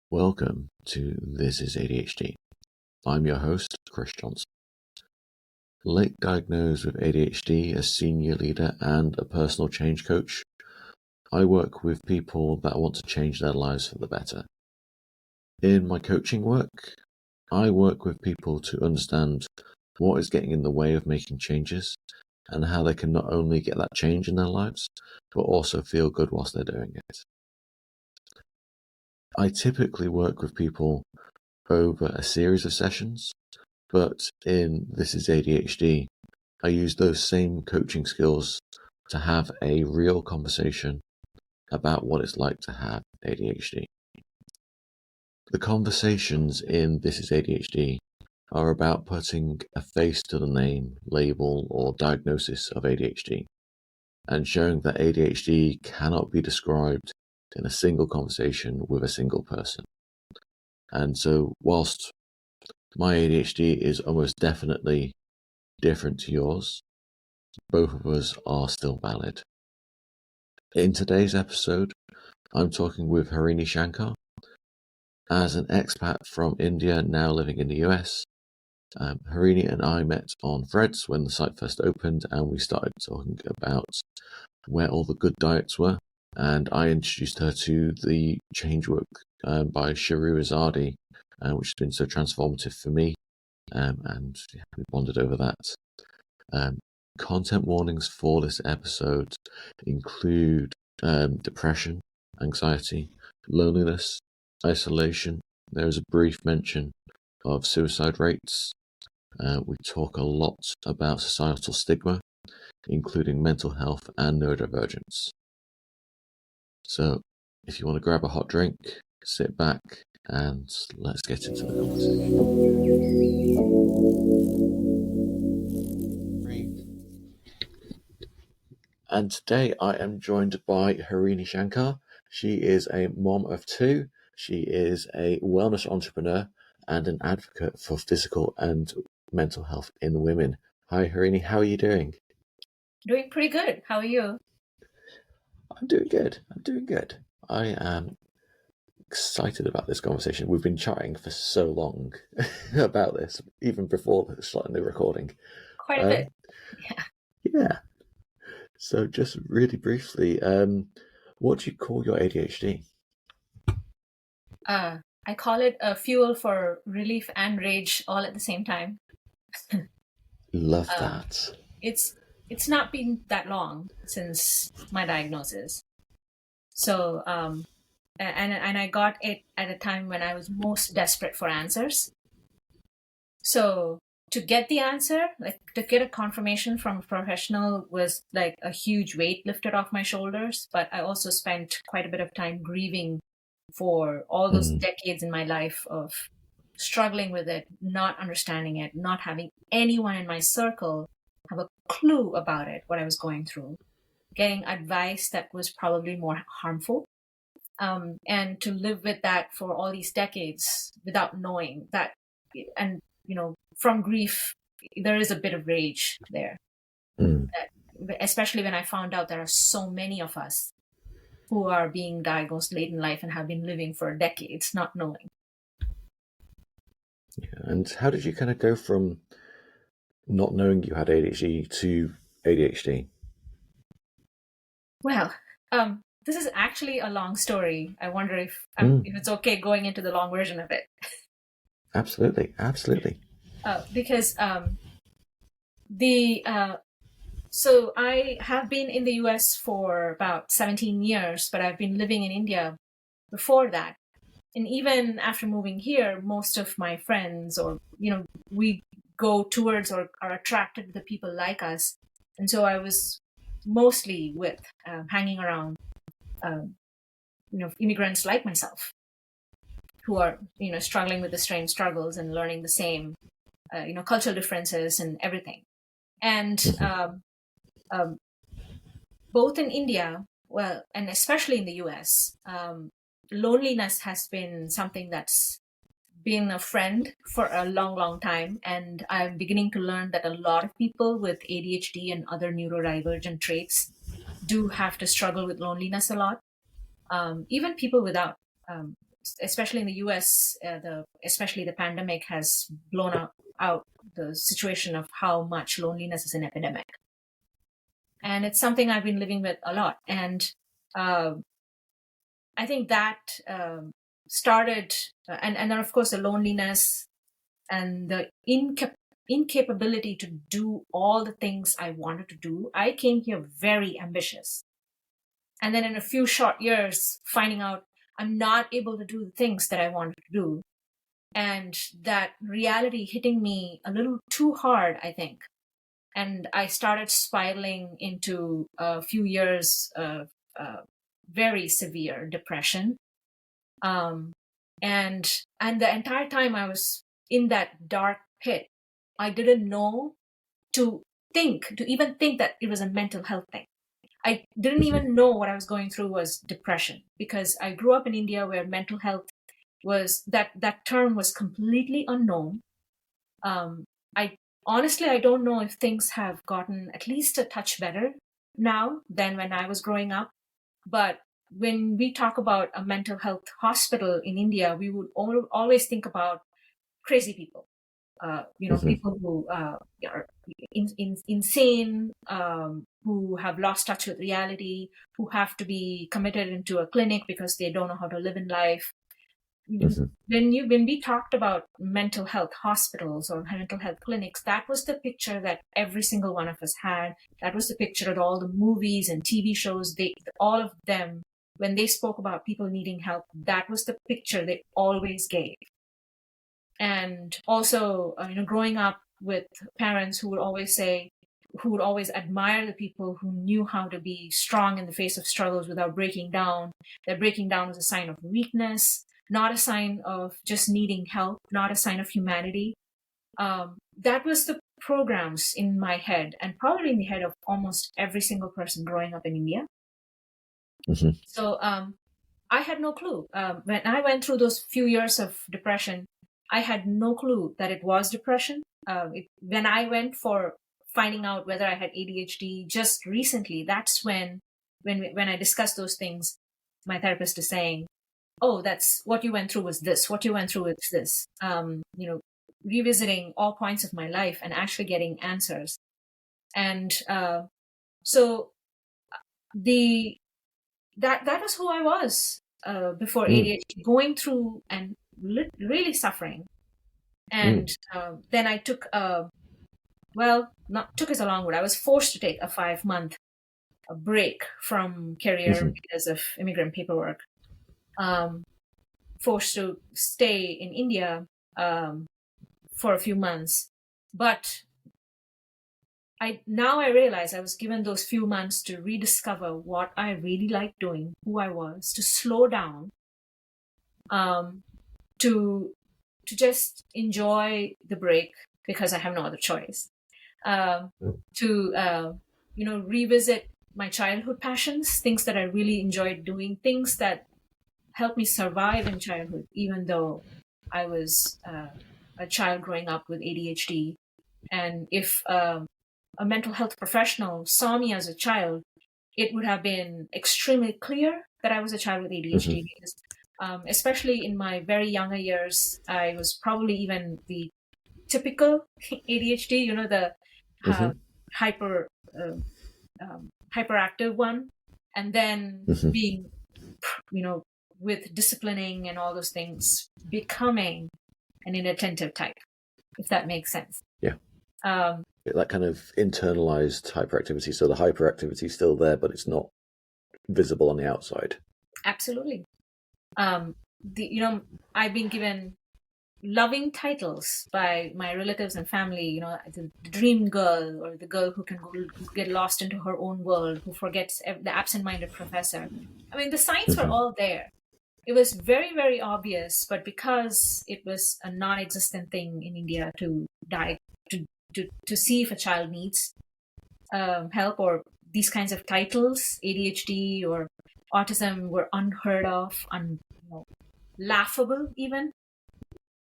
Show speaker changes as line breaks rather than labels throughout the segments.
Welcome to This is ADHD. I'm your host, Chris Johnson. Late diagnosed with ADHD, a senior leader and a personal change coach, I work with people that want to change their lives for the better. In my coaching work, I work with people to understand what is getting in the way of making changes and how they can not only get that change in their lives, but also feel good whilst they're doing it. I typically work with people over a series of sessions, but in This is ADHD, I use those same coaching skills to have a real conversation about what it's like to have ADHD. The conversations in This is ADHD are about putting a face to the name, label, or diagnosis of ADHD, and showing that ADHD cannot be described in a single conversation with a single person. And so, whilst my ADHD is almost definitely different to yours, both of us are still valid. In today's episode, I'm talking with Harini Shankar. As an expat from India, now living in the US, Harini and I met on Threads when the site first opened, and we started talking about where all the good diets were. And I introduced her to the change work by Sharu Azadi, which has been so transformative for me. And we bonded over that. Content warnings for this episode include depression, anxiety, loneliness, isolation. There is a brief mention of suicide rates. We talk a lot about societal stigma, including mental health and neurodivergence. So, if you want to grab a hot drink, sit back, and let's get into the conversation. And today I am joined by Harini Shankar. She is a mom of two. She is a wellness entrepreneur and an advocate for physical and mental health in women. Hi, Harini. How are you doing?
Doing pretty good. How are you?
I'm doing good. I am excited about this conversation. We've been chatting for so long about this, even before starting the recording.
Quite a bit.
Yeah. So just really briefly, what do you call your ADHD?
I call it a fuel for relief and rage all at the same time.
Love that.
It's not been that long since my diagnosis. So and I got it at a time when I was most desperate for answers. So to get the answer, like to get a confirmation from a professional was like a huge weight lifted off my shoulders. But I also spent quite a bit of time grieving for all those decades in my life of struggling with it, not understanding it, not having anyone in my circle have a clue about it, what I was going through, getting advice that was probably more harmful. And to live with that for all these decades without knowing that, and from grief, there is a bit of rage there. Especially when I found out there are so many of us who are being diagnosed late in life and have been living for decades not knowing.
Yeah. And how did you kind of go from not knowing you had ADHD to ADHD?
Well, this is actually a long story. I wonder if it's okay going into the long version of it.
Absolutely.
Because so I have been in the US for about 17 years, but I've been living in India before that. And even after moving here, most of my friends we go towards or are attracted to the people like us. And so I was mostly with hanging around, immigrants like myself who are, struggling with the same struggles and learning the same, cultural differences and everything. And both in India, and especially in the US, loneliness has been something that's been a friend for a long, long time, and I'm beginning to learn that a lot of people with ADHD and other neurodivergent traits do have to struggle with loneliness a lot. Even people without, um, especially in the US, especially the pandemic has blown out the situation of how much loneliness is an epidemic. And it's something I've been living with a lot. And uh, I think that started, and then of course the loneliness and the incapability to do all the things I wanted to do. I came here very ambitious. And then in a few short years, finding out I'm not able to do the things that I wanted to do. And that reality hitting me a little too hard, I think. And I started spiraling into a few years of very severe depression. Um, and the entire time I was in that dark pit, I didn't know to even think that it was a mental health thing. I didn't even know what I was going through was depression, because I grew up in India where mental health was that term was completely unknown. I honestly I don't know if things have gotten at least a touch better now than when I was growing up. But when we talk about a mental health hospital in India, we would always think about crazy people. People who are insane, who have lost touch with reality, who have to be committed into a clinic because they don't know how to live in life. When we talked about mental health hospitals or mental health clinics, that was the picture that every single one of us had. That was the picture of all the movies and TV shows. All of them, when they spoke about people needing help, that was the picture they always gave. And also, growing up with parents who would always admire the people who knew how to be strong in the face of struggles without breaking down. That breaking down was a sign of weakness, not a sign of just needing help, not a sign of humanity. That was the programs in my head, and probably in the head of almost every single person growing up in India. So I had no clue. When I went through those few years of depression, I had no clue that it was depression. When I went for finding out whether I had ADHD just recently, that's when I discussed those things, my therapist is saying, "Oh, that's what you went through was this. What you went through was this." Revisiting all points of my life and actually getting answers. And so the that was who I was before ADHD, going through and really suffering. And then I took not took as a long word. I was forced to take a 5-month break from career because of immigrant paperwork. Forced to stay in India for a few months, but now I realize I was given those few months to rediscover what I really liked doing, who I was, to slow down, to just enjoy the break because I have no other choice, to revisit my childhood passions, things that I really enjoyed doing, things that helped me survive in childhood, even though I was a child growing up with ADHD. And if a mental health professional saw me as a child, it would have been extremely clear that I was a child with ADHD. Because, especially in my very younger years, I was probably even the typical ADHD, the hyper hyperactive one, and then being, with disciplining and all those things, becoming an inattentive type, if that makes sense.
Yeah. That kind of internalized hyperactivity. So the hyperactivity is still there, but it's not visible on the outside.
Absolutely. I've been given loving titles by my relatives and family, the dream girl, or the girl who can get lost into her own world, who forgets the absent-minded professor. I mean, the signs were all there. It was very, very obvious, but because it was a non-existent thing in India to see if a child needs help, or these kinds of titles, ADHD or autism, were unheard of, laughable even.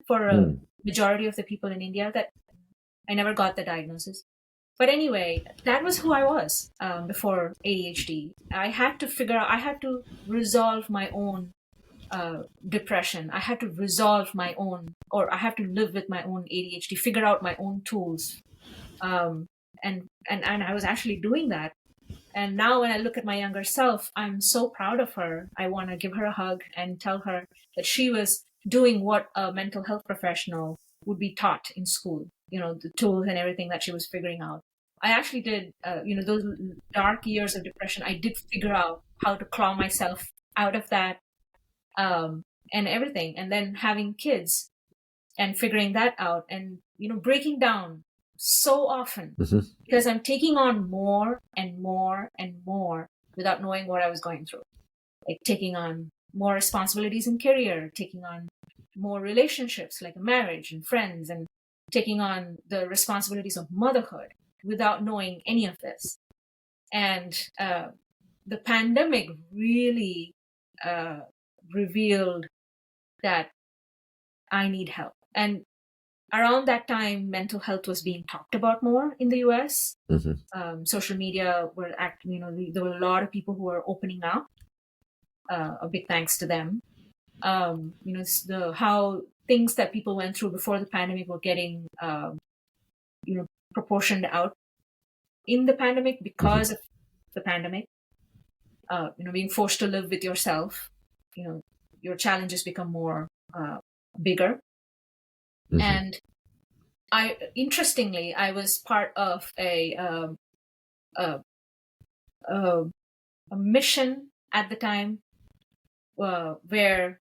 for a majority of the people in India that I never got the diagnosis. But anyway, that was who I was before ADHD. I had to resolve my own depression. I had to resolve my own, or I have to live with my own ADHD, figure out my own tools. Um, and I was actually doing that. And now when I look at my younger self, I'm so proud of her. I want to give her a hug and tell her that she was doing what a mental health professional would be taught in school, the tools and everything that she was figuring out. I actually did, those dark years of depression, I did figure out how to claw myself out of that, and everything. And then having kids and figuring that out and, breaking down so often because I'm taking on more and more and more without knowing what I was going through. Like taking on more responsibilities in career, taking on more relationships like a marriage and friends, and taking on the responsibilities of motherhood without knowing any of this. And the pandemic really revealed that I need help. And around that time, mental health was being talked about more in the US. Social media there were a lot of people who were opening up. A big thanks to them. How things that people went through before the pandemic were getting, proportioned out in the pandemic because of the pandemic. Being forced to live with yourself, your challenges become more bigger. And interestingly, I was part of a mission at the time where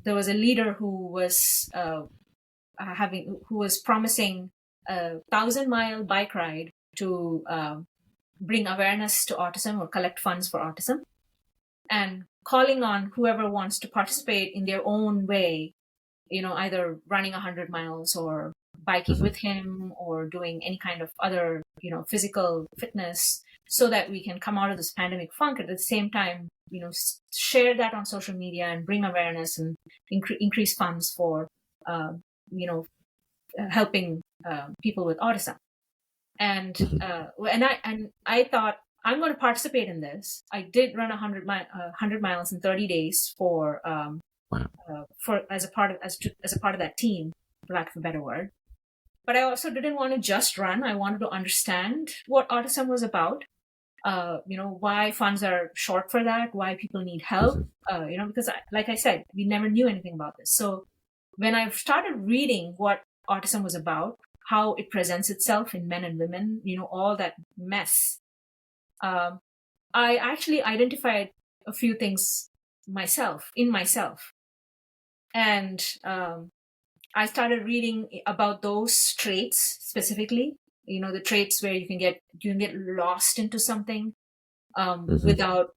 there was a leader who was promising a 1,000-mile bike ride to bring awareness to autism or collect funds for autism, and calling on whoever wants to participate in their own way, either running 100 miles or biking with him or doing any kind of other, physical fitness, so that we can come out of this pandemic funk. At the same time, share that on social media and bring awareness and increase funds for, helping people with autism. And I thought, I'm going to participate in this. I did run 100 miles in 30 days as a part of that team, for lack of a better word. But I also didn't want to just run. I wanted to understand what autism was about. Why funds are short for that, why people need help. Because like I said, we never knew anything about this. So when I started reading what autism was about, how it presents itself in men and women, all that mess, I actually identified a few things in myself. And I started reading about those traits specifically, the traits where you can get lost into something without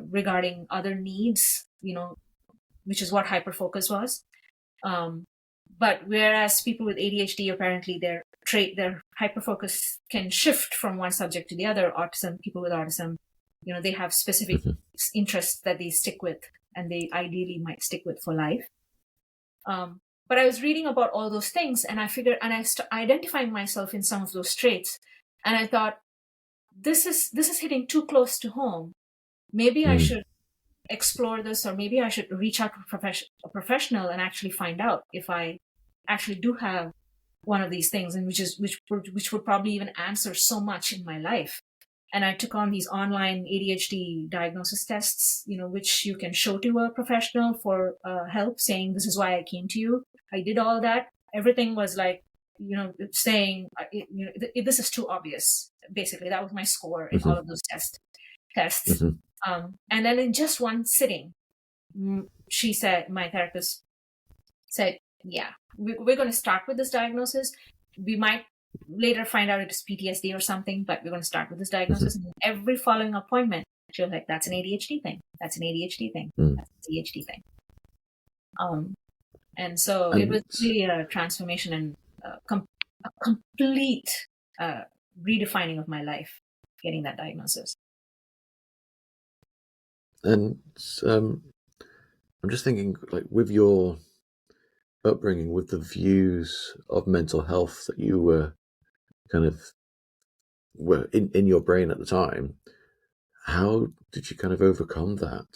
regarding other needs, which is what hyperfocus was. But whereas people with ADHD, apparently their hyperfocus can shift from one subject to the other. People with autism, they have specific interests that they stick with, and they ideally might stick with for life. But I was reading about all those things, and I figured, and I identifying myself in some of those traits, and I thought, this is hitting too close to home. Maybe I should explore this, or maybe I should reach out to a professional and actually find out if I actually do have one of these things, and which would probably even answer so much in my life. And I took on these online ADHD diagnosis tests, which you can show to a professional for help, saying, this is why I came to you. I did all that. Everything was like, saying, this is too obvious. Basically, that was my score in all of those tests. And then in just one sitting, she said, my therapist said, yeah, we're going to start with this diagnosis. We might later find out it's PTSD or something, but we're going to start with this diagnosis. And every following appointment, she was like, that's an ADHD thing. That's an ADHD thing. That's an ADHD thing. And so it was really a transformation and a complete redefining of my life, getting that diagnosis.
And I'm just thinking, like, with your upbringing, with the views of mental health that you were kind of were in your brain at the time, how did you kind of overcome that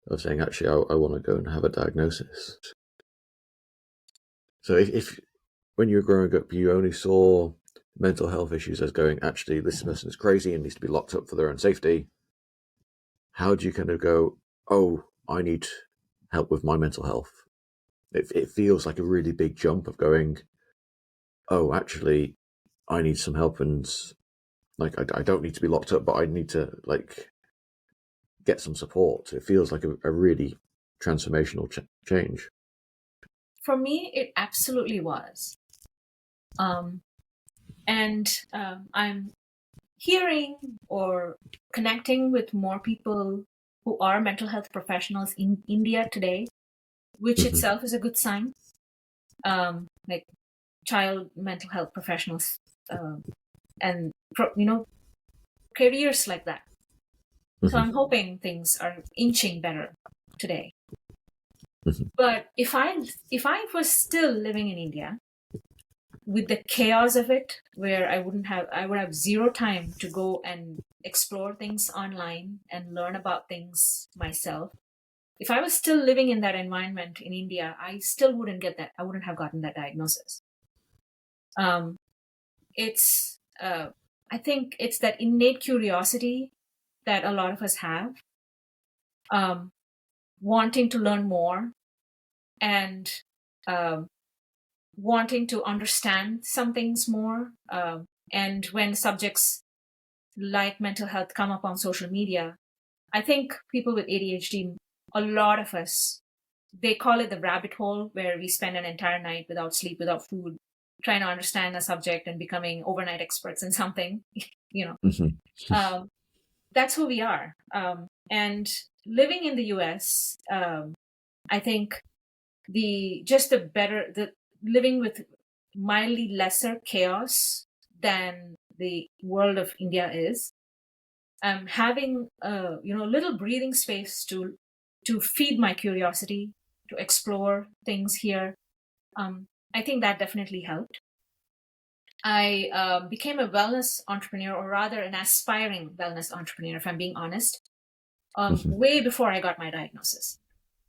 of saying, actually, I want to go and have a diagnosis? So if when you were growing up, you only saw mental health issues as going, actually, this person is crazy and needs to be locked up for their own safety, how do you kind of go, oh, I need help with my mental health? It feels like a really big jump of going, oh, actually, I need some help, and like I don't need to be locked up, but I need to like get some support. It feels like a really transformational change.
For me, it absolutely was. I'm hearing or connecting with more people who are mental health professionals in India today, which itself is a good sign. Like child mental health professionals, and careers like that. So I'm hoping things are inching better today. But if I was still living in India with the chaos of it, where I would have zero time to go and explore things online and learn about things myself. If I was still living in that environment in India, I still wouldn't get that. I wouldn't have gotten that diagnosis. It's I think it's that innate curiosity that a lot of us have, wanting to learn more and wanting to understand some things more. And when subjects like mental health come up on social media, I think people with ADHD, a lot of us, they call it the rabbit hole, where we spend an entire night without sleep, without food, trying to understand a subject and becoming overnight experts in something. That's who we are. And living in the US, I think the living with mildly lesser chaos than the world of India is, having little breathing space to feed my curiosity, to explore things here. I think that definitely helped. I became a wellness entrepreneur, or rather an aspiring wellness entrepreneur, if I'm being honest, way before I got my diagnosis.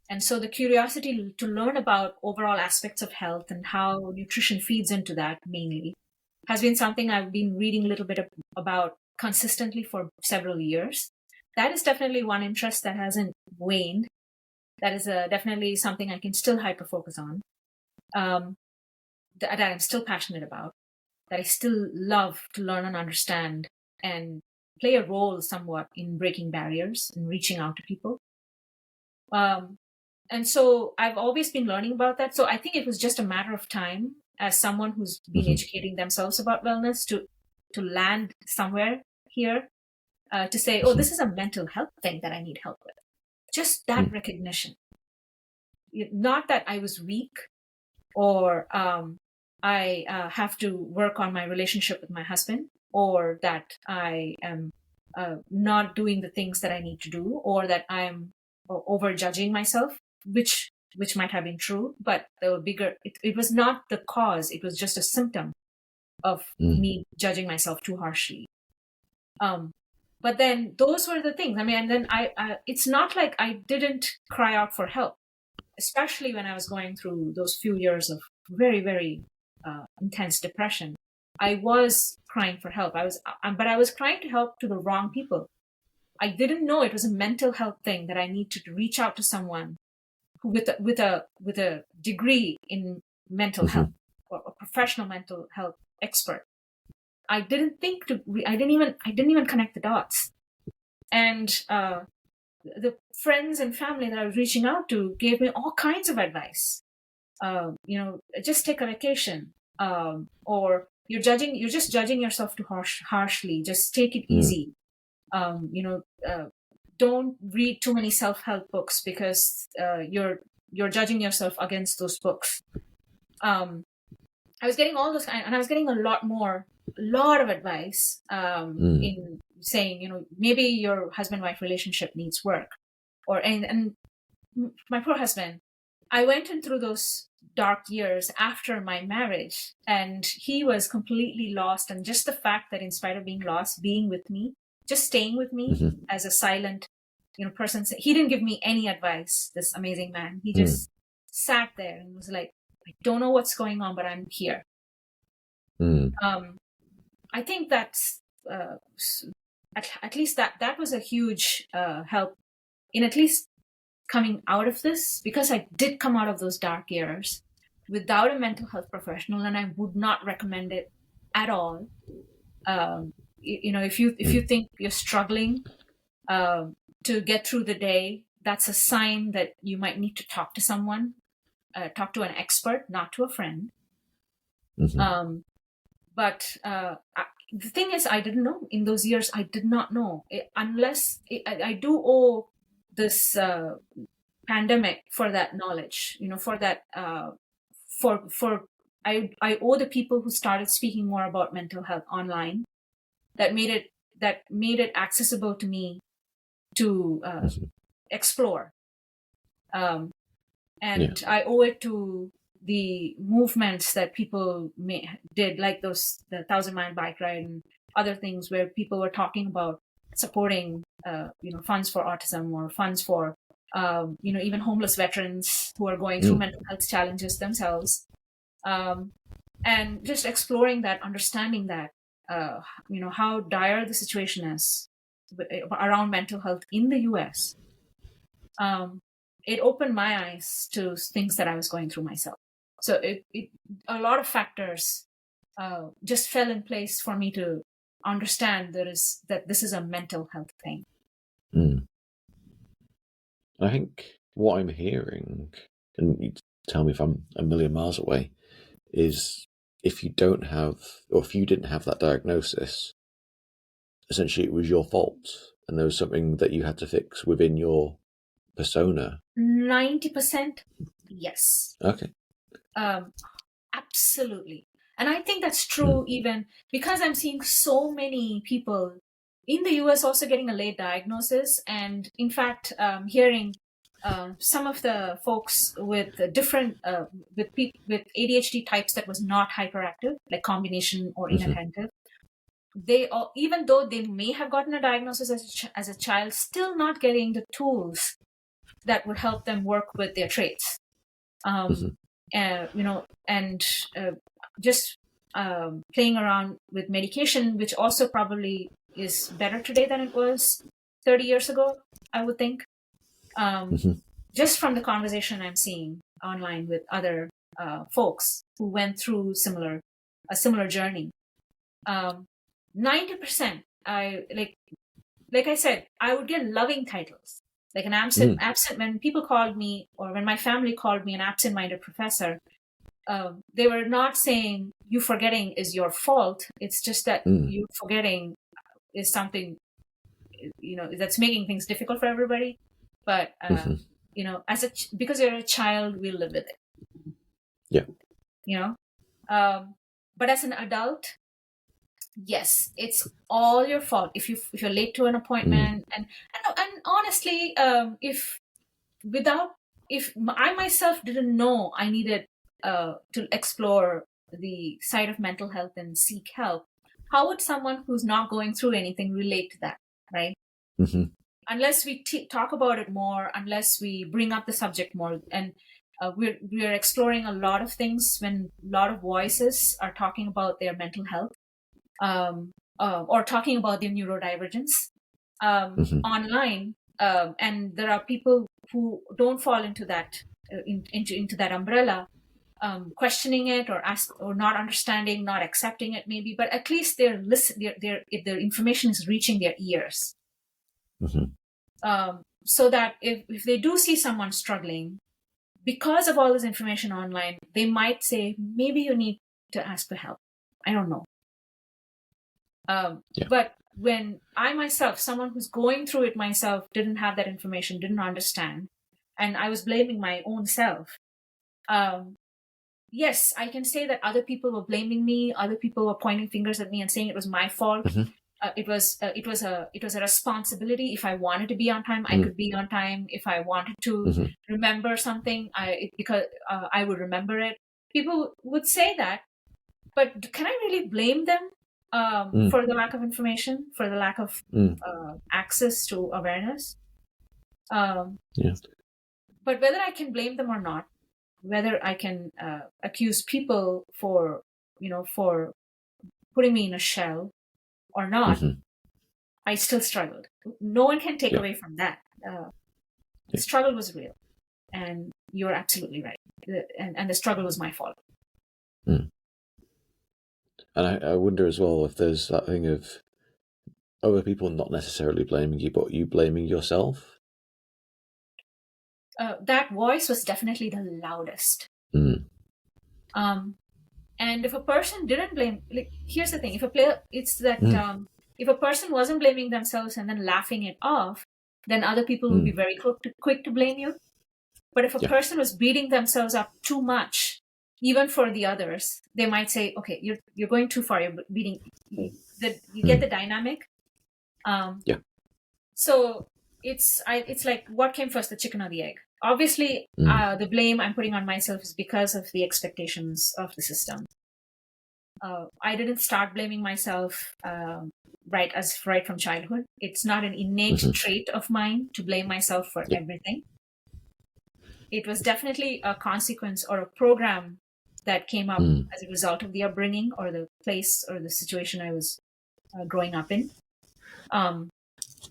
And so the curiosity to learn about overall aspects of health and how nutrition feeds into that mainly has been something I've been reading a little bit about consistently for several years. That is definitely one interest that hasn't waned. That is definitely something I can still hyper-focus on, that I'm still passionate about, that I still love to learn and understand and play a role somewhat in breaking barriers and reaching out to people. And so I've always been learning about that. So I think it was just a matter of time, as someone who's been educating themselves about wellness, to land somewhere here, to say, oh, this is a mental health thing that I need help with. Just that recognition. Not that I was weak, or I have to work on my relationship with my husband, or that I am not doing the things that I need to do, or that I'm over judging myself, which might have been true, but the bigger it was not the cause. It was just a symptom of me judging myself too harshly. But then those were the things. I mean, and then I it's not like I didn't cry out for help, especially when I was going through those few years of very, very intense depression. I was crying for help. But I was crying to help to the wrong people. I didn't know it was a mental health thing, that I need to reach out to someone who with a degree in mental health, or a professional mental health expert. I didn't even connect the dots. And the friends and family that I was reaching out to gave me all kinds of advice. Just take a vacation, or you're just judging yourself too harshly. Just take it easy. Don't read too many self-help books, because you're judging yourself against those books. I was getting all those, and I was getting a lot of advice, in saying, maybe your husband-wife relationship needs work, and my poor husband. I went in through those dark years after my marriage, and he was completely lost. And just the fact that in spite of being lost, being with me, just staying with me
Mm-hmm.
as a silent, person, he didn't give me any advice. This amazing man, he
Mm.
just sat there and was like, I don't know what's going on, but I'm here.
Mm.
I think that's at least that was a huge help in at least coming out of this, because I did come out of those dark years without a mental health professional, and I would not recommend it at all. If you think you're struggling to get through the day, that's a sign that you might need to talk to someone, talk to an expert, not to a friend.
Mm-hmm.
But the thing is, I didn't know in those years. I did not know unless I do owe this pandemic for that knowledge. For that for I owe the people who started speaking more about mental health online, that made it accessible to me to
Mm-hmm.
explore. And
Yeah.
I owe it to the movements that people did, like the 1,000-mile bike ride and other things where people were talking about supporting, funds for autism, or funds for, even homeless veterans who are going through
Mm.
mental health challenges themselves. And just exploring that, understanding that, how dire the situation is around mental health in the US. It opened my eyes to things that I was going through myself. So a lot of factors just fell in place for me to understand that this is a mental health thing.
Mm. I think what I'm hearing, and you tell me if I'm a million miles away, is if you didn't have that diagnosis, essentially it was your fault, and there was something that you had to fix within your persona.
90%, yes.
Okay.
Absolutely. And I think that's true even because I'm seeing so many people in the US also getting a late diagnosis. And in fact, hearing some of the folks with different, with ADHD types that was not hyperactive, like combination or inattentive, they all, even though they may have gotten a diagnosis as a child, still not getting the tools that would help them work with their traits. And just playing around with medication, which also probably is better today than it was 30 years ago, I would think. Just from the conversation I'm seeing online with other folks who went through a similar journey. 90%, like I said, I would get loving titles. Like an absent, when people called me, or when my family called me an absent-minded professor, they were not saying you forgetting is your fault. It's just that you forgetting is something, that's making things difficult for everybody. But, because you're a child, we live with it.
Yeah.
But as an adult, yes, it's all your fault if you're late to an appointment. And honestly, if I myself didn't know I needed to explore the side of mental health and seek help, how would someone who's not going through anything relate to that, right? Unless we talk about it more, unless we bring up the subject more, and we're exploring a lot of things when a lot of voices are talking about their mental health, or talking about their neurodivergence online, and there are people who don't fall into that into that umbrella, questioning it, or not understanding, not accepting it maybe, but at least they're listening. If their information is reaching their ears, so that if they do see someone struggling because of all this information online, they might say, maybe you need to ask for help. I don't know. But when I myself, someone who's going through it myself, didn't have that information, didn't understand, and I was blaming my own self, yes, I can say that other people were blaming me, other people were pointing fingers at me and saying it was my fault. it was a responsibility. If I wanted to be on time, I could be on time. If I wanted to
Mm-hmm.
remember something, because I would remember it. People would say that, but can I really blame them
Mm.
for the lack of information, for the lack of
Mm.
access to awareness? Um,
Yeah.
but whether I can blame them or not, whether I can accuse people for for putting me in a shell or not,
Mm-hmm.
I still struggled. No one can take
Yeah.
away from that. The
Yeah.
struggle was real, and you're absolutely right. And the struggle was my fault.
Mm. And I wonder as well if there's that thing of other people not necessarily blaming you, but you blaming yourself.
That voice was definitely the loudest.
Mm.
Um, and if a person didn't blame, like, here's the thing: if a player, it's that
Mm.
if a person wasn't blaming themselves and then laughing it off, then other people would be very quick to blame you. But if a
Yeah.
person was beating themselves up too much, even for the others, they might say, "Okay, you're going too far. You're beating." You get the dynamic.
Yeah.
So it's like, what came first, the chicken or the egg? Obviously,
Mm.
the blame I'm putting on myself is because of the expectations of the system. I didn't start blaming myself right from childhood. It's not an innate
Mm-hmm.
trait of mine to blame myself for
Yeah.
everything. It was definitely a consequence or a program that came up
Mm.
as a result of the upbringing or the place or the situation I was growing up in.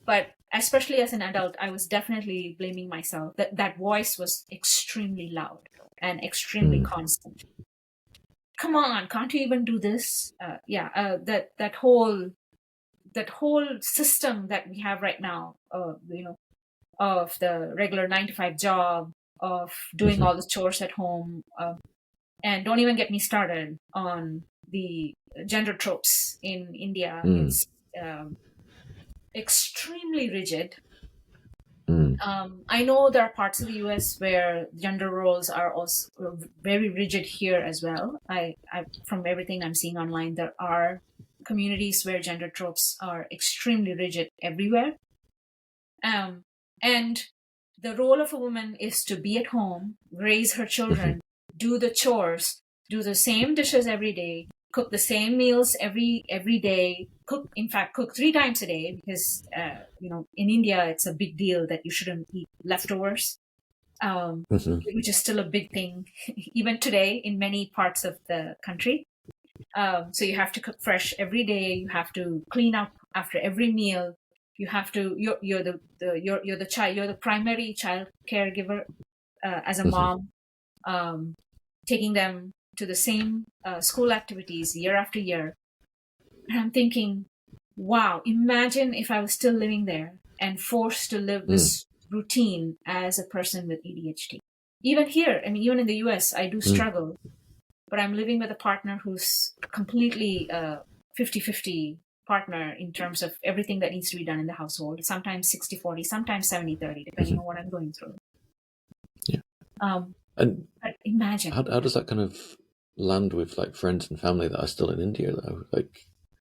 But especially as an adult, I was definitely blaming myself. That voice was extremely loud and extremely
Mm.
constant. Come on, can't you even do this? That whole system that we have right now, of the regular 9 to 5 job, of doing
Mm-hmm.
all the chores at home, and don't even get me started on the gender tropes in India.
Mm.
It's extremely rigid.
Mm.
I know there are parts of the US where gender roles are also very rigid here as well. From everything I'm seeing online, there are communities where gender tropes are extremely rigid everywhere. Um, and the role of a woman is to be at home, raise her
Mm-hmm.
children, do the chores, do the same dishes every day, cook the same meals every day, cook 3 times a day, because in India it's a big deal that you shouldn't eat leftovers,
Mm-hmm.
which is still a big thing even today in many parts of the country. So you have to cook fresh every day. You have to clean up after every meal. You have to you're the primary child caregiver, as a
Mm-hmm.
mom, taking them to the same school activities year after year. And I'm thinking, wow, imagine if I was still living there and forced to live
Mm.
this routine as a person with ADHD. Even here, I mean, even in the US, I do
Mm.
struggle, but I'm living with a partner who's completely 50-50 partner in terms of everything that needs to be done in the household. Sometimes 60-40, sometimes 70-30, depending
Mm-hmm.
on what I'm going through.
Yeah.
Um,
And
but imagine.
how does that kind of land with like friends and family that are still in India though? Like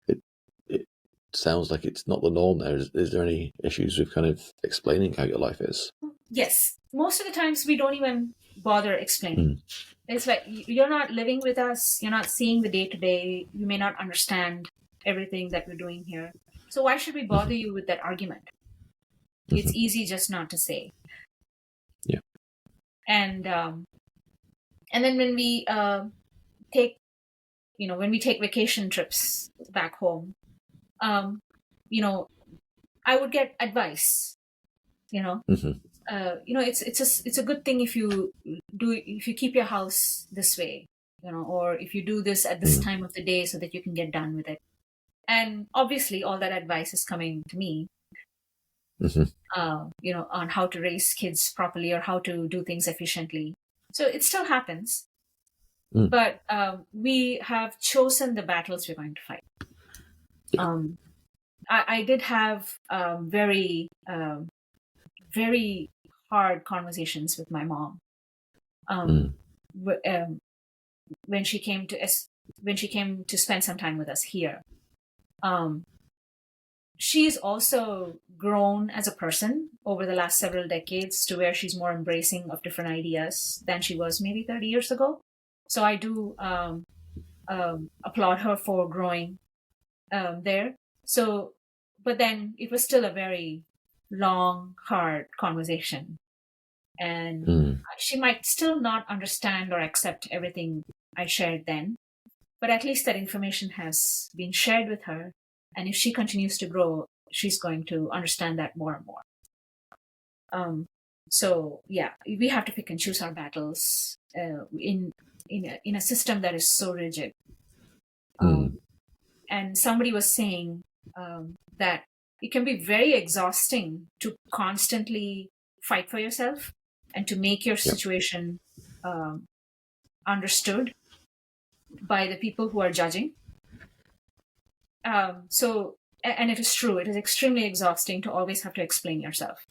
it sounds like it's not the norm there. Is there any issues with kind of explaining how your life is?
Yes, most of the times we don't even bother explaining.
Mm.
It's like, you're not living with us, you're not seeing the day to day, you may not understand everything that we're doing here. So why should we bother
Mm-hmm.
you with that argument? It's
Mm-hmm.
easy just not to say.
Yeah.
And then when we take take vacation trips back home, um, you know, I would get advice. You know,
Mm-hmm.
it's a good thing if you keep your house this way, or if you do this at this
Mm.
time of the day so that you can get done with it. And obviously, all that advice is coming to me,
Mm-hmm.
on how to raise kids properly or how to do things efficiently. So it still happens,
Mm.
but we have chosen the battles we're going to fight.
Yeah.
I did have very hard conversations with my mom,
Mm.
w- um, when she came to spend some time with us here. Um, she's also grown as a person over the last several decades to where she's more embracing of different ideas than she was maybe 30 years ago. So I do applaud her for growing there. So, but then it was still a very long, hard conversation. And she might still not understand or accept everything I shared then, but at least that information has been shared with her. And if she continues to grow, she's going to understand that more and more. So yeah, we have to pick and choose our battles in a system that is so rigid. And somebody was saying that it can be very exhausting to constantly fight for yourself and to make your situation understood by the people who are judging. And it is true, it is extremely exhausting to always have to explain yourself.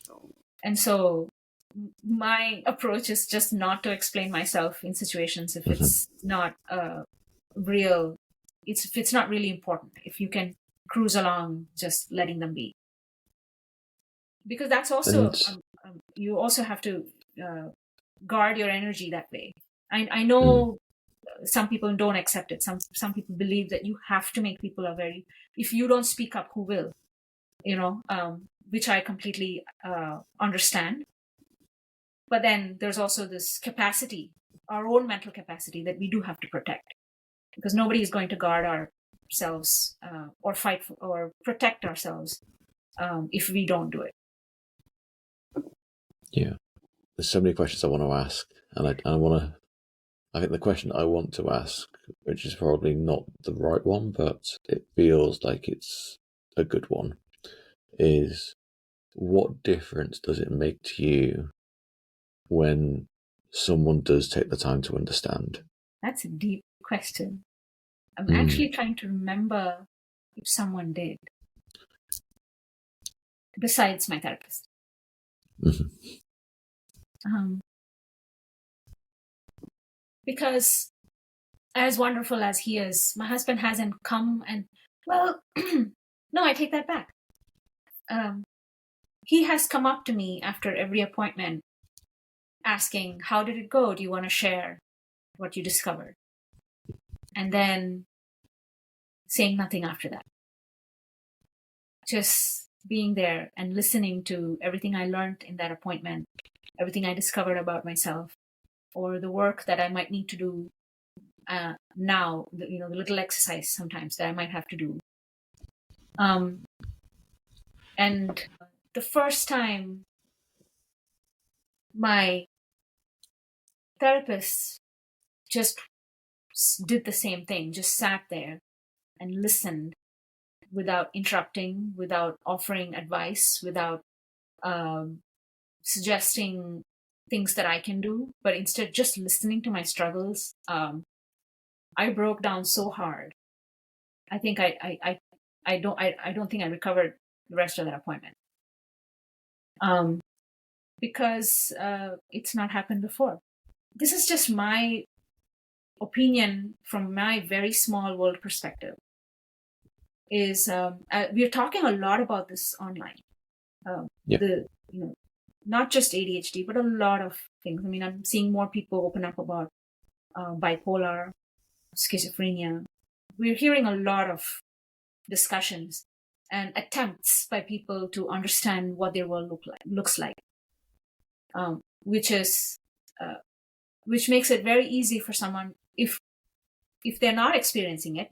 And so my approach is just not to explain myself in situations if it's not real, if it's not really important. If you can cruise along, just letting them be. Because that's also, you also have to guard your energy that way. I know some people don't accept it. Some people believe that you have to make people if you don't speak up, who will? Which I completely understand. But then there's also this capacity, our own mental capacity, that we do have to protect, because nobody is going to guard ourselves or fight for, or protect ourselves if we don't do it.
Yeah, there's so many questions I want to ask, and I think the question I want to ask, which is probably not the right one, but it feels like it's a good one, is what difference does it make to you when someone does take the time to understand?
That's a deep question. I'm actually trying to remember if someone did, besides my therapist. Because as wonderful as he is, my husband hasn't come and, well, no, I take that back. He has come up to me after every appointment asking, how did it go? Do you want to share what you discovered? And then saying nothing after that. Just being there and listening to everything I learned in that appointment, everything I discovered about myself, or the work that I might need to do now, the little exercise sometimes that I might have to do. And the first time my therapist just did the same thing, just sat there and listened without interrupting, without offering advice, without suggesting things that I can do, but instead just listening to my struggles. I broke down so hard. I think I don't think I recovered the rest of that appointment. Because it's not happened before. This is just my opinion from my very small world perspective. We're talking a lot about this online. Not just ADHD, but a lot of things. I mean, I'm seeing more people open up about bipolar, schizophrenia. We're hearing a lot of discussions and attempts by people to understand what their world looks like, which makes it very easy for someone, if they're not experiencing it,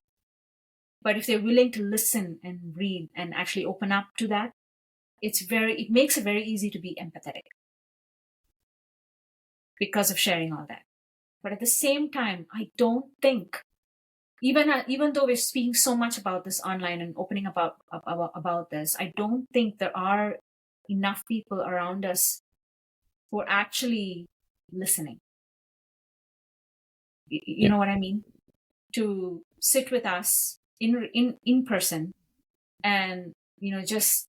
but if they're willing to listen and read and actually open up to that, it makes it very easy to be empathetic because of sharing all that. But at the same time, I don't think, even though we're speaking so much about this online and opening about this, I don't think there are enough people around us who are actually listening. You know what I mean? To sit with us in person and just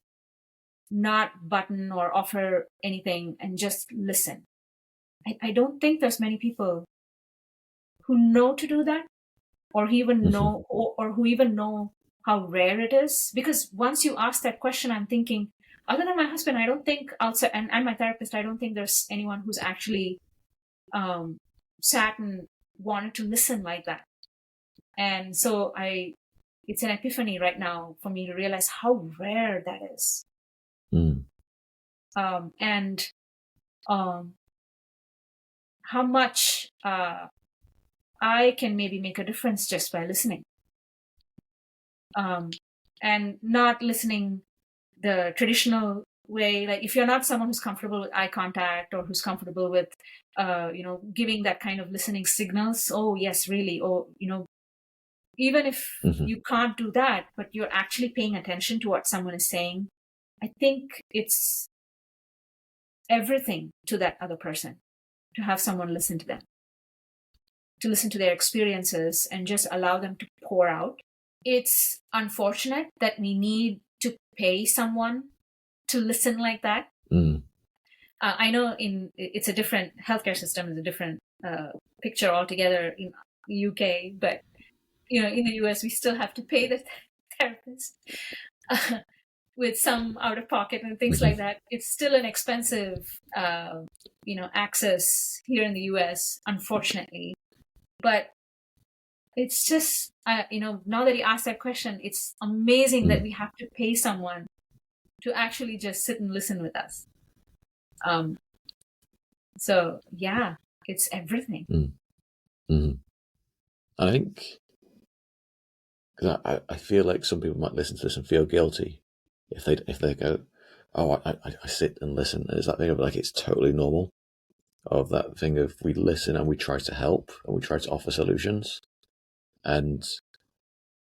not button or offer anything and just listen. I don't think there's many people who know to do that, or who even know how rare it is. Because once you ask that question, I'm thinking, other than my husband, I don't think outside, and my therapist, I don't think there's anyone who's actually sat and wanted to listen like that. And so it's an epiphany right now for me to realize how rare that is. And how much I can maybe make a difference just by listening. And not listening the traditional way. Like if you're not someone who's comfortable with eye contact or who's comfortable with, giving that kind of listening signals, oh, yes, really, or, even if you can't do that, but you're actually paying attention to what someone is saying, I think it's everything to that other person to have someone listen to them, to listen to their experiences and just allow them to pour out. It's unfortunate that we need to pay someone to listen like that. I know it's a different healthcare system, is a different picture altogether in UK, but in the US we still have to pay the therapist with some out of pocket and things like that. It's still an expensive access here in the US, unfortunately. But it's just now that you asked that question, it's amazing that we have to pay someone to actually just sit and listen with us. So yeah, it's everything.
I think, because I feel like some people might listen to this and feel guilty if they go, oh, I sit and listen. It's that thing of like, it's totally normal, of that thing of we listen and we try to help and we try to offer solutions, and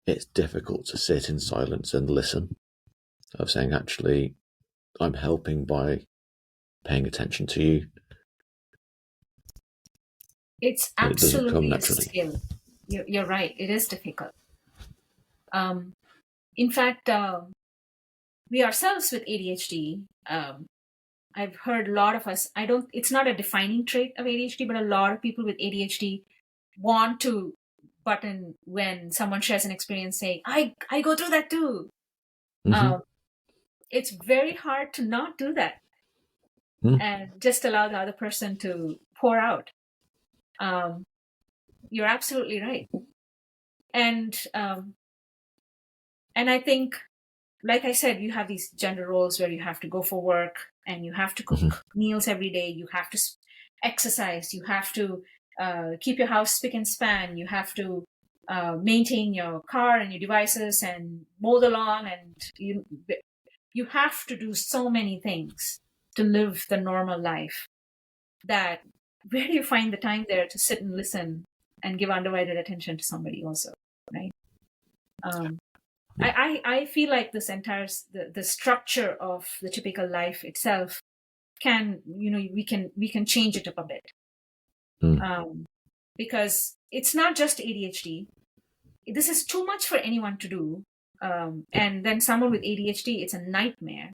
it's difficult to sit in silence and listen, of saying, actually, I'm helping by paying attention to you.
It's absolutely a skill. You're right. It is difficult. In fact, we ourselves with ADHD, I've heard a lot of us, it's not a defining trait of ADHD, but a lot of people with ADHD want to button when someone shares an experience saying, I go through that too. It's very hard to not do that and just allow the other person to pour out. You're absolutely right. And I think, like I said, you have these gender roles where you have to go for work and you have to cook meals every day. You have to exercise. You have to keep your house spick and span. You have to maintain your car and your devices and mow the lawn. And you have to do so many things to live the normal life, that where do you find the time there to sit and listen and give undivided attention to somebody also, right? I feel like this entire the structure of the typical life itself can, we can change it up a bit, because it's not just ADHD. This is too much for anyone to do, and then someone with ADHD, it's a nightmare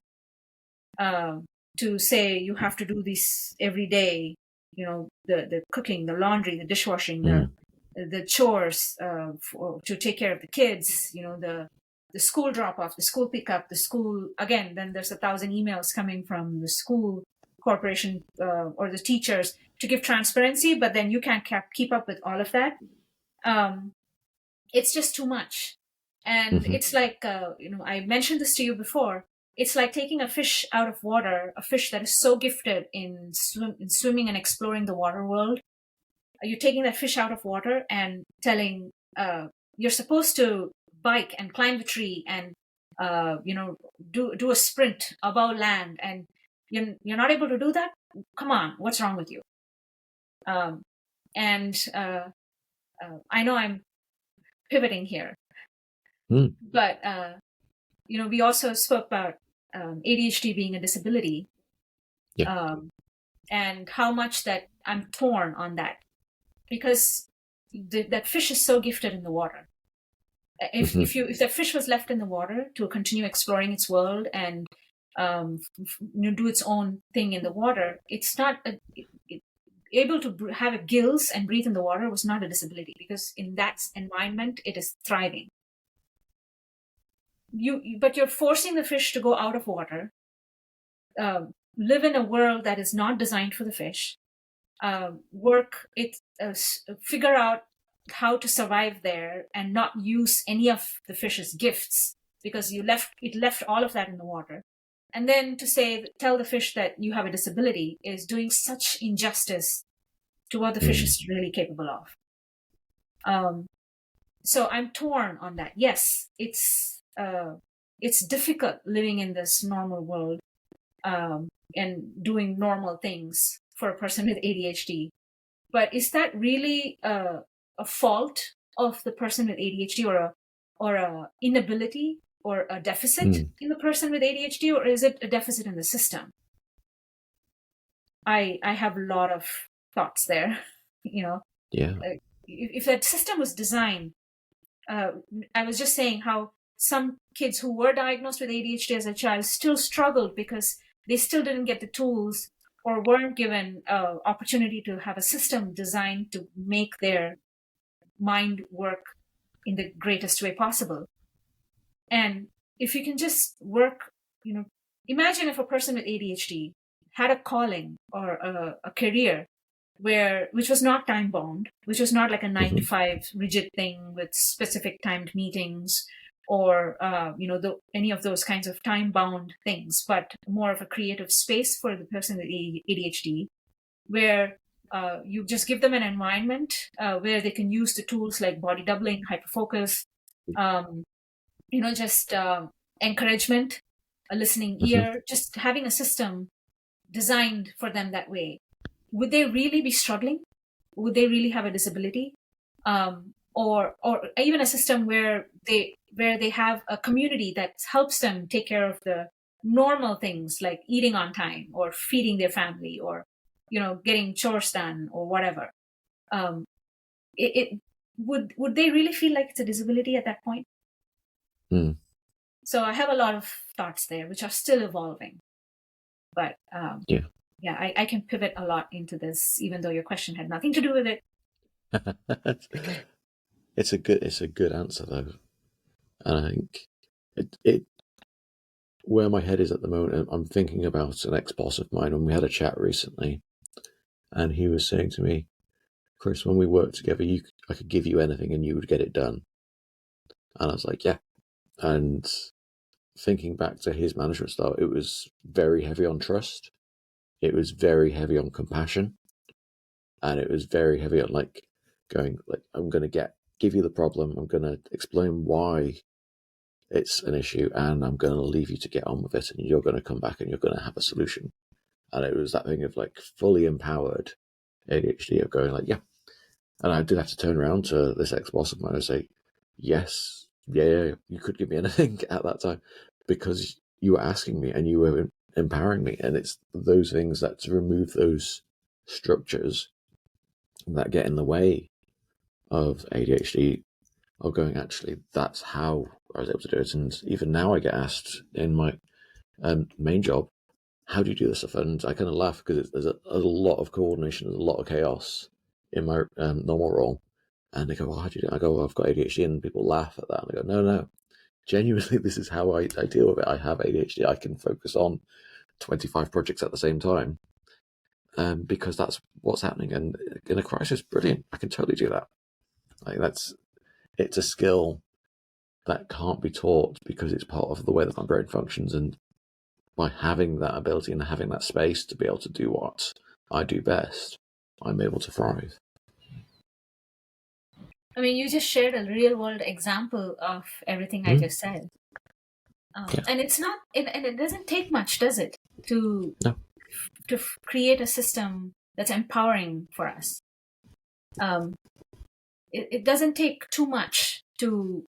to say you have to do this every day. The cooking, the laundry, the dishwashing, the chores to take care of the kids. The school drop-off, the school pickup, the school, again, then there's 1,000 emails coming from the school corporation or the teachers to give transparency, but then you can't keep up with all of that. It's just too much. And it's like, I mentioned this to you before, it's like taking a fish out of water, a fish that is so gifted in swimming and exploring the water world. You're taking that fish out of water and telling, you're supposed to bike and climb the tree and do a sprint above land, and you're not able to do that. Come on, what's wrong with you? And I know I'm pivoting here, but we also spoke about ADHD being a disability, and how much that I'm torn on that, because that fish is so gifted in the water. If that fish was left in the water to continue exploring its world and do its own thing in the water, it's not able to have gills and breathe in the water was not a disability, because in that environment it is thriving. but you're forcing the fish to go out of water, live in a world that is not designed for the fish, figure out how to survive there and not use any of the fish's gifts, because it left all of that in the water. And then to tell the fish that you have a disability is doing such injustice to what the fish is really capable of. So I'm torn on that. Yes, it's difficult living in this normal world, and doing normal things for a person with ADHD. But is that really a fault of the person with ADHD, or a inability or a deficit in the person with ADHD, or is it a deficit in the system? I have a lot of thoughts there.
Yeah.
If that system was designed, I was just saying how some kids who were diagnosed with ADHD as a child still struggled because they still didn't get the tools or weren't given opportunity to have a system designed to make their mind work in the greatest way possible. And if you can just work, imagine if a person with ADHD had a calling or a career which was not time bound, which was not like a 9 to 5 rigid thing with specific timed meetings or any of those kinds of time bound things, but more of a creative space for the person with ADHD, where you just give them an environment where they can use the tools like body doubling, hyperfocus, just encouragement, a listening ear, just having a system designed for them that way. Would they really be struggling? Would they really have a disability? Or even a system where they have a community that helps them take care of the normal things like eating on time or feeding their family or getting chores done or whatever. Would they really feel like it's a disability at that point? So I have a lot of thoughts there which are still evolving, but yeah, I can pivot a lot into this, even though your question had nothing to do with it.
It's a good answer though, and I think it where my head is at the moment. I'm thinking about an ex-boss of mine, and we had a chat recently, and he was saying to me, "Chris, when we worked together, I could give you anything and you would get it done." And I was like, "Yeah." And thinking back to his management style, it was very heavy on trust. It was very heavy on compassion, and it was very heavy on going I'm going to give you the problem, I'm going to explain why it's an issue, and I'm going to leave you to get on with it, and you're going to come back and you're going to have a solution. And it was that thing of fully empowered ADHD of going yeah. And I did have to turn around to this ex-boss of mine and say, yes, yeah, you could give me anything at that time because you were asking me and you were empowering me. And it's those things that to remove those structures that get in the way of ADHD, of going, actually, that's how I was able to do it. And even now I get asked in my main job, how do you do this stuff? And I kind of laugh because there's a lot of coordination, there's a lot of chaos in my normal role. And they go, well, how do you do it? I go, well, I've got ADHD, and people laugh at that. And I go, no, genuinely, this is how I deal with it. I have ADHD. I can focus on 25 projects at the same time because that's what's happening. And in a crisis, brilliant. I can totally do that. It's a skill that can't be taught because it's part of the way that my brain functions. And by having that ability and having that space to be able to do what I do best, I'm able to thrive.
I mean, you just shared a real world example of everything I just said. And it's not, and it doesn't take much, does it, to create a system that's empowering for us. It doesn't take too much to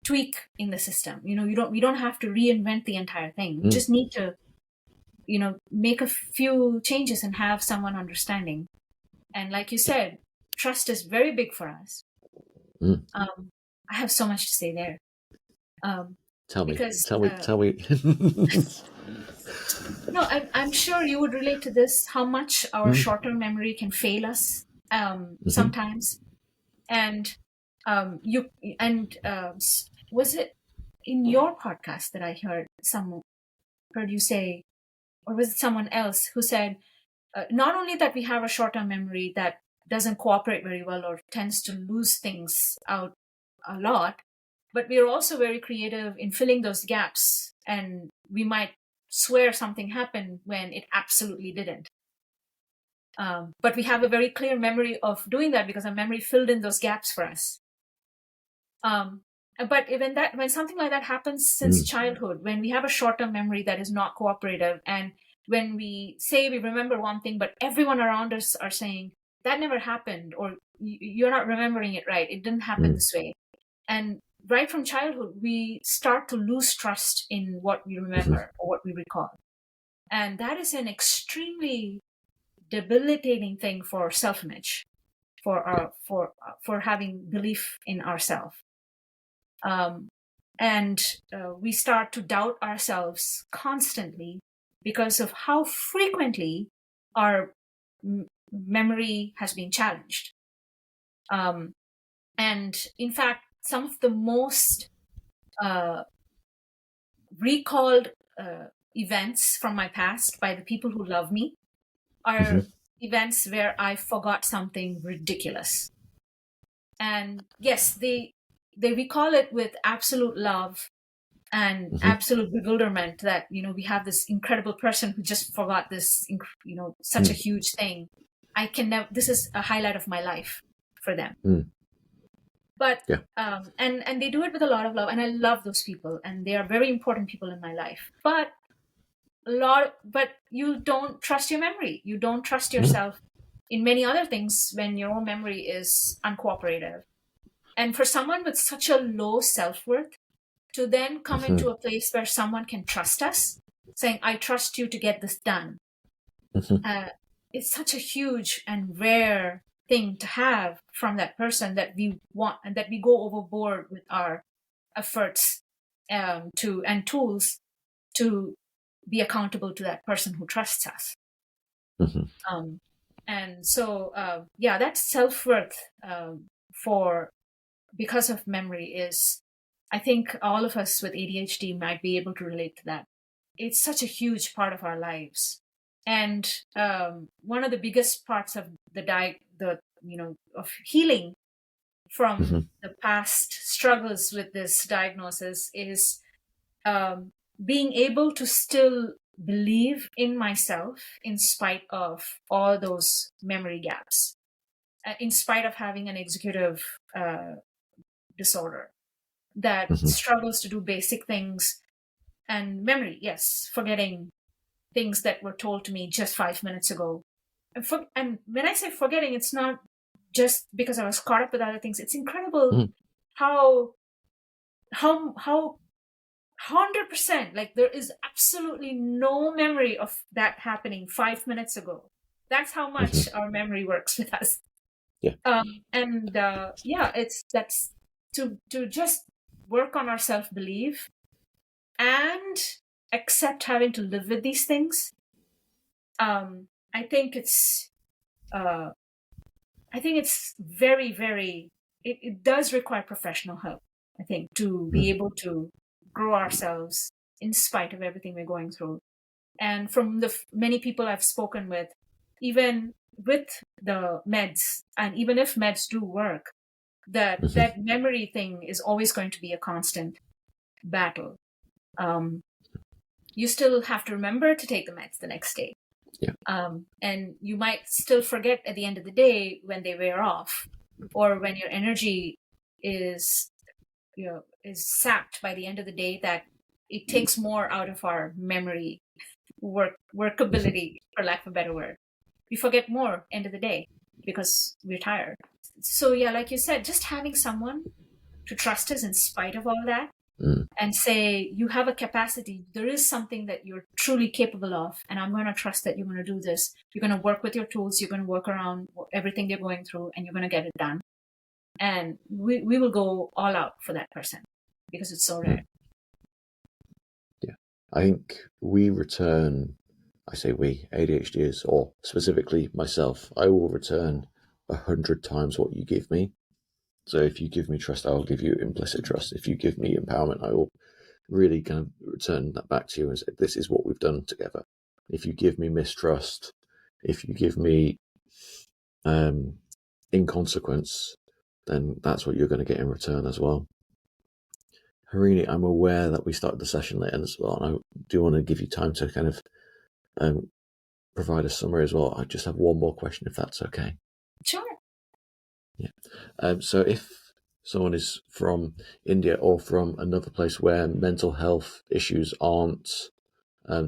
tweak in the system. We don't have to reinvent the entire thing. We just need to, make a few changes and have someone understanding. And like you said, trust is very big for us. I have so much to say there.
Tell me.
No, I'm sure you would relate to this, how much our short-term memory can fail us sometimes. And was it in your podcast that I heard you say, or was it someone else who said, not only that we have a short-term memory that doesn't cooperate very well or tends to lose things out a lot, but we are also very creative in filling those gaps, and we might swear something happened when it absolutely didn't. But we have a very clear memory of doing that because our memory filled in those gaps for us. Um, but when something like that happens since childhood, when we have a short-term memory that is not cooperative, and when we say we remember one thing, but everyone around us are saying that never happened, or you're not remembering it right, it didn't happen this way. And right from childhood, we start to lose trust in what we remember or what we recall. And that is an extremely debilitating thing for self-image, for having belief in ourselves. And we start to doubt ourselves constantly because of how frequently our memory has been challenged. And in fact, some of the most recalled events from my past by the people who love me are events where I forgot something ridiculous. And yes, they recall it with absolute love and absolute bewilderment that, we have this incredible person who just forgot this, such a huge thing. This is a highlight of my life for them. But, and they do it with a lot of love, and I love those people, and they are very important people in my life. But you don't trust your memory. You don't trust yourself in many other things when your own memory is uncooperative. And for someone with such a low self-worth to then come into a place where someone can trust us, saying, I trust you to get this done. It's such a huge and rare thing to have from that person, that we want, and that we go overboard with our efforts and tools to be accountable to that person who trusts us. And so, that self-worth because of memory is, I think all of us with ADHD might be able to relate to that. It's such a huge part of our lives. And one of the biggest parts of of healing from the past struggles with this diagnosis is being able to still believe in myself in spite of all those memory gaps, in spite of having an executive disorder that struggles to do basic things. And memory, yes, forgetting things that were told to me just 5 minutes ago. And when I say forgetting, it's not just because I was caught up with other things. It's incredible how 100%, like, there is absolutely no memory of that happening 5 minutes ago. That's how much our memory works with us. That's to just work on our self-belief and accept having to live with these things. I think it's very, very, it does require professional help, I think, to be able to grow ourselves in spite of everything we're going through. And from the many people I've spoken with, even with the meds, and even if meds do work, that memory thing is always going to be a constant battle. You still have to remember to take the meds the next day. And you might still forget at the end of the day when they wear off, or when your energy is sapped by the end of the day, that it takes more out of our memory workability, for lack of a better word. We forget more end of the day because we're tired. So like you said, just having someone to trust us in spite of all that, and say, you have a capacity, there is something that you're truly capable of, and I'm going to trust that you're going to do this. You're going to work with your tools, you're going to work around everything they're going through, and you're going to get it done. And we will go all out for that person because it's so rare.
I think I say we, ADHDers, or specifically myself, I will return 100 times what you give me. So if you give me trust, I will give you implicit trust. If you give me empowerment, I will really kind of return that back to you and say, this is what we've done together. If you give me mistrust, if you give me inconsequence, then that's what you're going to get in return as well. Harini, I'm aware that we started the session late as well, and I do want to give you time to kind of provide a summary as well. I just have one more question, if that's okay.
Sure.
Yeah. So if someone is from India or from another place where mental health issues aren't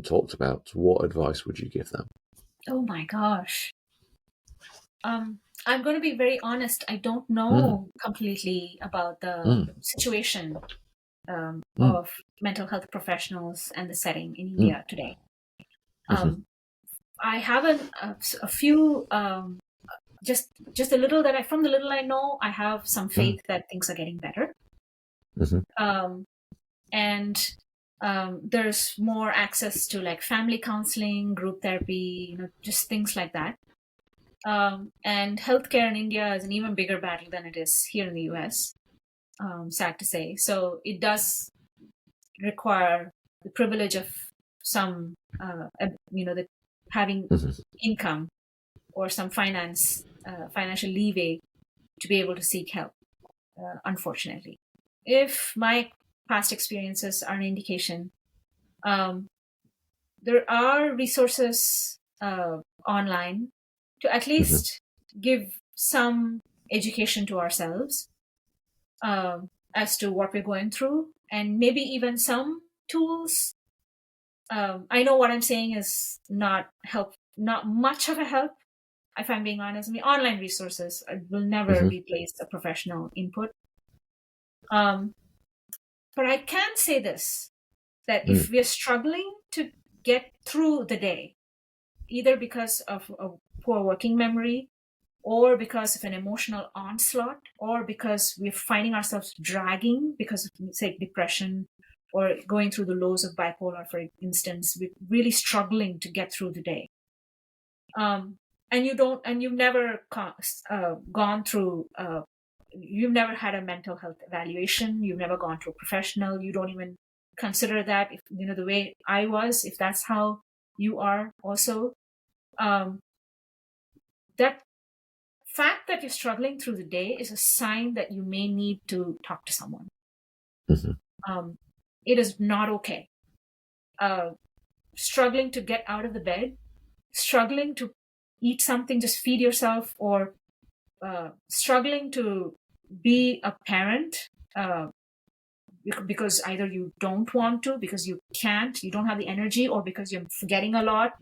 talked about, what advice would you give them?
Oh my gosh. I'm going to be very honest. I don't know completely about the situation of mental health professionals and the setting in India today. I have a few, just a little that from the little I know, I have some faith that things are getting better. And there's more access to like family counseling, group therapy, just things like that. And healthcare in India is an even bigger battle than it is here in the US, sad to say. So it does require the privilege of some, having income or some financial leeway to be able to seek help, unfortunately. If my past experiences are an indication, there are resources online to at least give some education to ourselves as to what we're going through, and maybe even some tools. I know what I'm saying is not much of a help, if I'm being honest. I mean, online resources will never replace a professional input. But I can say this, that if we're struggling to get through the day, either because of a poor working memory, or because of an emotional onslaught, or because we're finding ourselves dragging because of, say, depression, or going through the lows of bipolar, for instance, we're really struggling to get through the day. And you've never gone through, you've never had a mental health evaluation, you've never gone to a professional, you don't even consider that, if the way I was, if that's how you are also, that fact that you're struggling through the day is a sign that you may need to talk to someone. It is not okay. Struggling to get out of the bed, struggling to eat something, just feed yourself, or struggling to be a parent because either you don't want to, because you can't, you don't have the energy, or because you're forgetting a lot.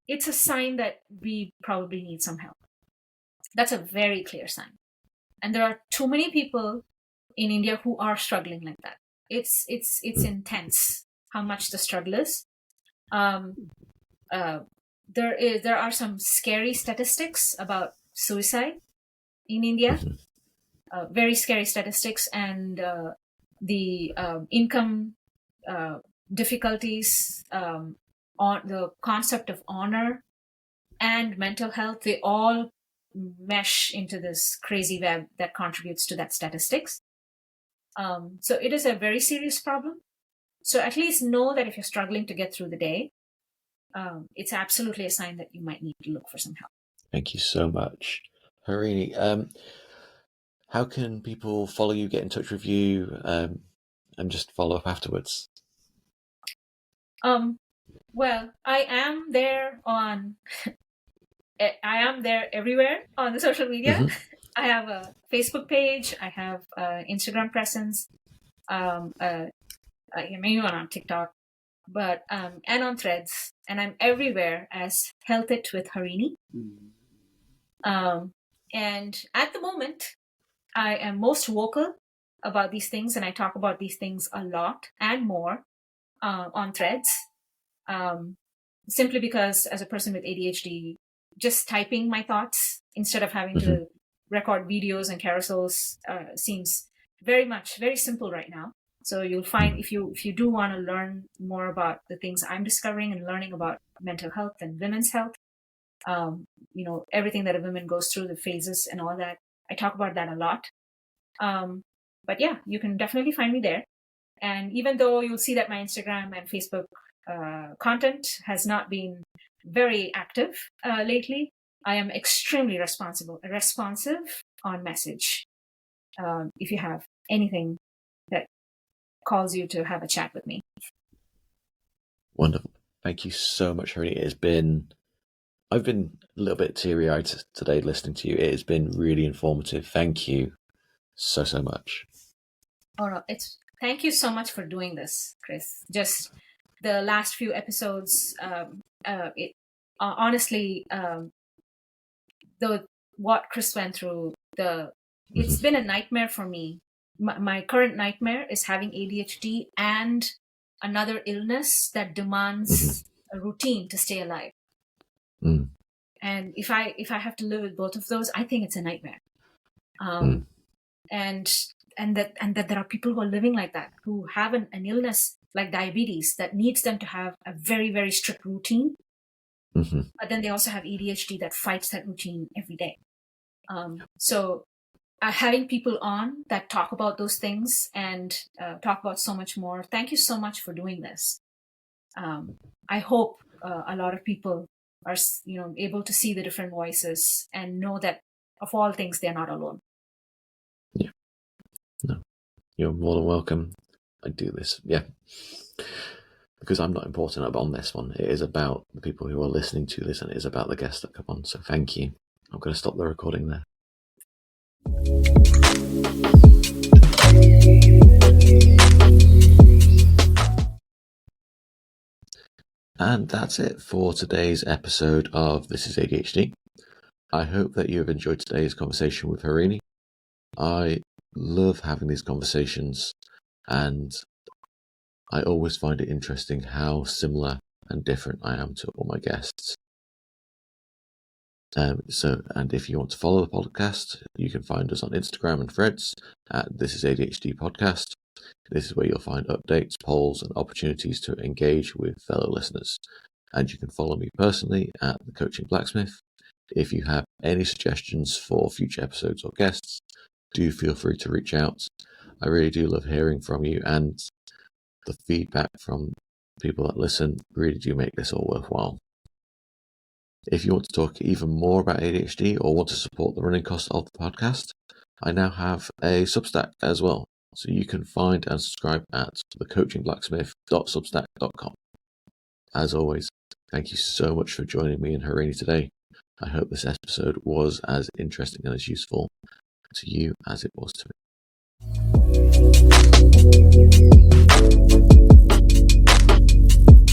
It's a sign that we probably need some help. That's a very clear sign. And there are too many people in India who are struggling like that. It's intense how much the struggle is. There are some scary statistics about suicide in India. Very scary statistics, and the income difficulties, on the concept of honor and mental health, they all mesh into this crazy web that contributes to that statistics. So it is a very serious problem. So at least know that if you're struggling to get through the day, it's absolutely a sign that you might need to look for some help.
Thank you so much. Harini, how can people follow you, get in touch with you, and just follow up afterwards?
Well, I am there everywhere on the social media. I have a Facebook page. I have an Instagram presence. Maybe one on TikTok, but and on Threads, and I'm everywhere as Health It with Harini. And at the moment, I am most vocal about these things, and I talk about these things a lot and more on Threads. Simply because, as a person with ADHD, just typing my thoughts instead of having to record videos and carousels seems very simple right now. So you'll find, if you do want to learn more about the things I'm discovering and learning about mental health and women's health, everything that a woman goes through, the phases and all that, I talk about that a lot. But yeah, you can definitely find me there. And even though you'll see that my Instagram and Facebook content has not been very active lately, I am extremely responsive on message. If you have anything that calls you to have a chat with me.
Wonderful. Thank you so much, Harini. I've been a little bit teary-eyed today listening to you. It has been really informative. Thank you so much.
Oh no, thank you so much for doing this, Chris. Just the last few episodes, honestly, what Chris went through, it's been a nightmare for me. My current nightmare is having ADHD and another illness that demands a routine to stay alive. And if I have to live with both of those, I think it's a nightmare. And that there are people who are living like that, who have an illness like diabetes that needs them to have a very, very strict routine. But then they also have ADHD that fights that routine every day. So having people on that talk about those things and talk about so much more. Thank you so much for doing this. I hope a lot of people are, able to see the different voices and know that of all things, they're not alone.
Yeah. No, you're more than welcome. I do this. Yeah. Because I'm not important on this one. It is about the people who are listening to this, and it is about the guests that come on. So thank you. I'm going to stop the recording there. And that's it for today's episode of This is ADHD. I hope that you have enjoyed today's conversation with Harini. I love having these conversations, and I always find it interesting how similar and different I am to all my guests. And if you want to follow the podcast, you can find us on Instagram and Threads at This is ADHD Podcast. This is where you'll find updates, polls, and opportunities to engage with fellow listeners. And you can follow me personally at The Coaching Blacksmith. If you have any suggestions for future episodes or guests, do feel free to reach out. I really do love hearing from you, and the feedback from people that listen really do make this all worthwhile. If you want to talk even more about ADHD or want to support the running costs of the podcast, I now have a Substack as well. So you can find and subscribe at thecoachingblacksmith.substack.com. As always, thank you so much for joining me and Harini today. I hope this episode was as interesting and as useful to you as it was to me.